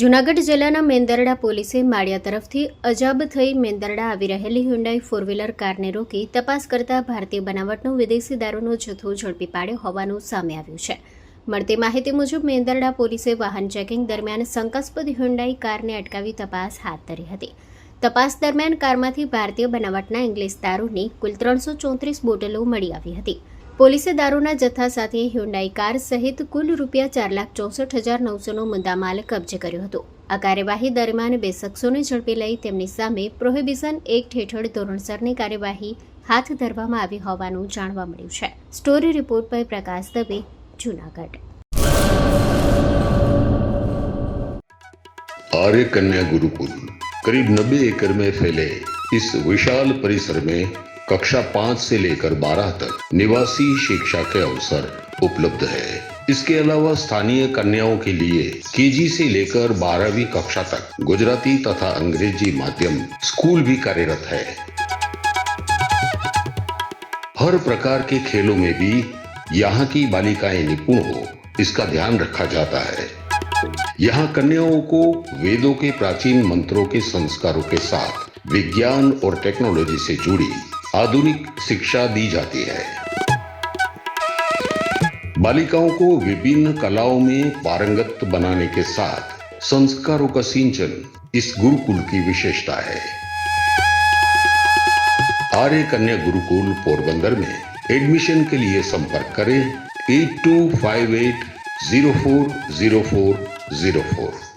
જૂનાગઢ જિલ્લાના મેંદરડા પોલીસે માળિયા તરફથી અજાબ થઈ મેંદરડા આવી રહેલી હ્યુન્ડાઈ ફોર વ્હીલર કારને રોકી તપાસ કરતા ભારતીય બનાવટનો વિદેશી દારૂનો જથ્થો ઝડપી પાડ્યો હોવાનું સામે આવ્યું છે. મળતી માહિતી મુજબ મેંદરડા પોલીસે વાહન ચેકિંગ દરમિયાન શંકાસ્પદ હ્યુન્ડાઈ કારને અટકાવી તપાસ હાથ ધરી હતી. તપાસ દરમિયાન કારમાંથી ભારતીય બનાવટના ઇંગ્લિશ દારૂની કુલ 334 બોટલો મળી આવી હતી. પોલીસે દારૂના જથ્થા સાથે હ્યુન્ડાઈ કાર સહિત કુલ ₹4,64,900નો મુદ્દામાલ કબજે કર્યો હતો. આ કાર્યવાહી દરમિયાન 2 શખ્સોને ઝડપી લઈ તેમની સામે પ્રોહિબિશન એક્ટ હેઠળ ધોરણસરની કાર્યવાહી હાથ ધરવામાં આવી હોવાનું જાણવા મળ્યું છે. સ્ટોરી રિપોર્ટ બાય પ્રકાશ દવે, जूनागढ़। आर्य कन्या गुरुकुल करीब 90 एकड़ में फैले इस विशाल परिसर में कक्षा 5 से लेकर 12 तक निवासी शिक्षा के अवसर उपलब्ध है। इसके अलावा स्थानीय कन्याओं के लिए केजी से लेकर 12वीं कक्षा तक गुजराती तथा अंग्रेजी माध्यम स्कूल भी कार्यरत है। हर प्रकार के खेलों में भी यहाँ की बालिकाएं निपुण हो, इसका ध्यान रखा जाता है। यहाँ कन्याओं को वेदों के प्राचीन मंत्रों के संस्कारों के साथ विज्ञान और टेक्नोलॉजी से जुड़ी आधुनिक शिक्षा दी जाती है। बालिकाओं को विभिन्न कलाओं में पारंगत बनाने के साथ संस्कारों का सिंचन इस गुरुकुल की विशेषता है। आर्य कन्या गुरुकुल पोरबंदर में एडमिशन के लिए संपर्क करें 8258040404।